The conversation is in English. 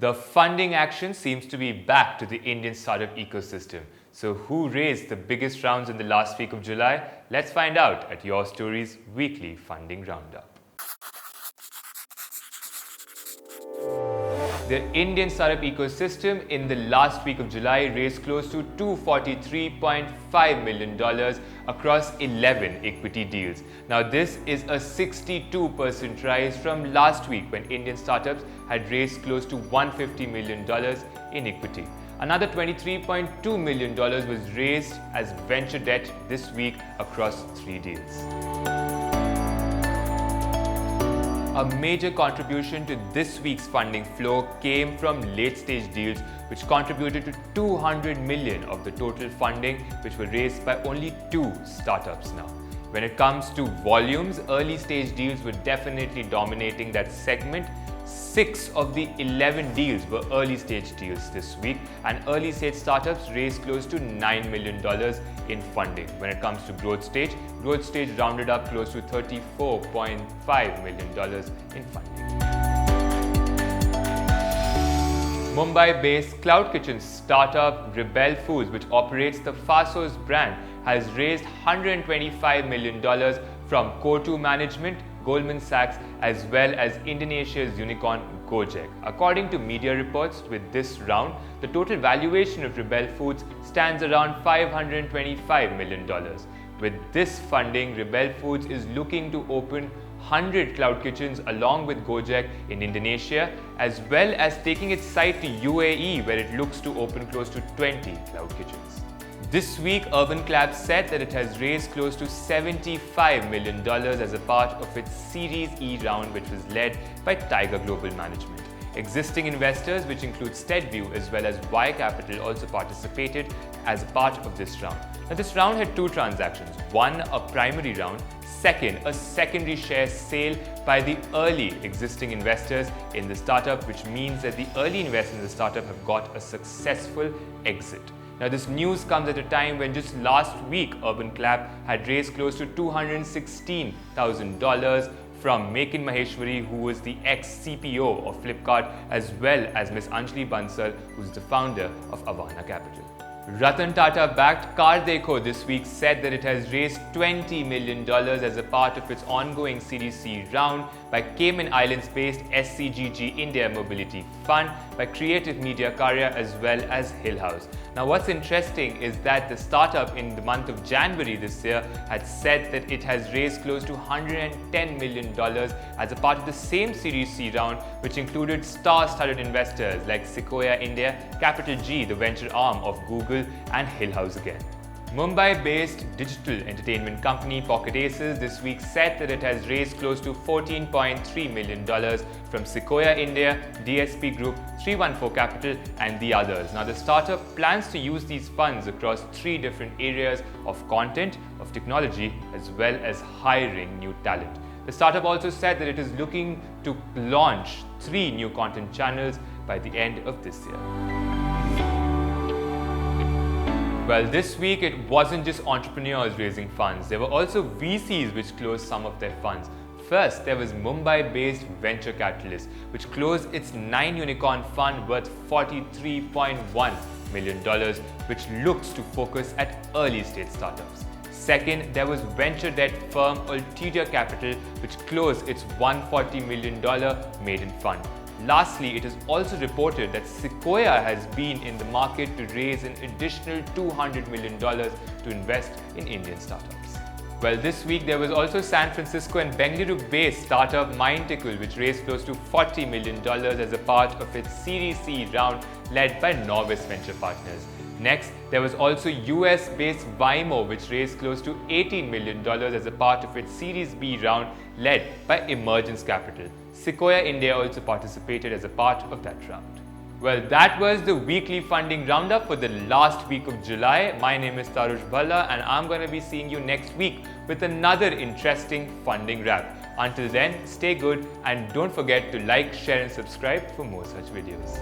The funding action seems to be back to the Indian startup ecosystem. So who raised the biggest rounds in the last week of July? Let's find out at Your Story's weekly funding roundup. The Indian startup ecosystem in the last week of July raised close to $243.5 million across 11 equity deals. Now this is a 62% rise from last week when Indian startups had raised close to $150 million in equity. Another $23.2 million was raised as venture debt this week across 3 deals. A major contribution to this week's funding flow came from late-stage deals, which contributed to $200 million of the total funding, which were raised by only 2 startups now. When it comes to volumes, early-stage deals were definitely dominating that segment. 6 of the 11 deals were early-stage deals this week, and early-stage startups raised close to $9 million in funding. When it comes to growth stage rounded up close to $34.5 million in funding. Mumbai-based cloud kitchen startup Rebel Foods, which operates the Fasos brand, has raised $125 million from Core2 Management, Goldman Sachs, as well as Indonesia's unicorn Gojek. According to media reports, with this round, the total valuation of Rebel Foods stands around $525 million. With this funding, Rebel Foods is looking to open 100 cloud kitchens along with Gojek in Indonesia, as well as taking its site to UAE, where it looks to open close to 20 cloud kitchens. This week, Urban Clap said that it has raised close to $75 million as a part of its Series E round, which was led by TIGERGLOBAL management. Existing investors, which include SteadView as well as Y Capital, also participated as a part of this round. Now, this round had 2 transactions. One, a primary round. Second, a secondary share sale by the early existing investors in the startup, which means that the early investors in the startup have got a successful exit. Now, this news comes at a time when just last week, Urban Clap had raised close to $216,000 from Mekin Maheshwari, who was the ex-CPO of Flipkart, as well as Ms. Anjali Bansal, who's the founder of Alteria Capital. Ratan Tata-backed Car Dekho this week said that it has raised $20 million as a part of its ongoing Series C round by Cayman Islands-based SCGG India Mobility Fund, by Creative Media Karya, as well as Hillhouse. Now, what's interesting is that the startup in the month of January this year had said that it has raised close to $110 million as a part of the same Series C round, which included star-studded investors like Sequoia India, Capital G, the venture arm of Google, and Hillhouse again. Mumbai-based digital entertainment company Pocket Aces this week said that it has raised close to $14.3 million from Sequoia India, DSP Group, 314 Capital, and the others. Now, the startup plans to use these funds across 3 different areas of content, of technology, as well as hiring new talent. The startup also said that it is looking to launch 3 new content channels by the end of this year. Well, this week it wasn't just entrepreneurs raising funds. There were also VCs which closed some of their funds. First, there was Mumbai-based Venture Catalyst, which closed its 9 unicorn fund worth $43.1 million, which looks to focus at early-stage startups. Second, there was venture debt firm Alteria Capital, which closed its $140 million maiden fund. Lastly, it is also reported that Sequoia has been in the market to raise an additional $200 million to invest in Indian startups. Well, this week there was also San Francisco and Bengaluru-based startup Mindtickle, which raised close to $40 million as a part of its Series C round led by Norvis Venture Partners. Next, there was also US-based Vimo, which raised close to $18 million as a part of its Series B round led by Emergence Capital. Sequoia India also participated as a part of that round. Well, that was the weekly funding roundup for the last week of July. My name is Tarush Bhalla, and I'm going to be seeing you next week with another interesting funding wrap. Until then, stay good and don't forget to like, share and subscribe for more such videos.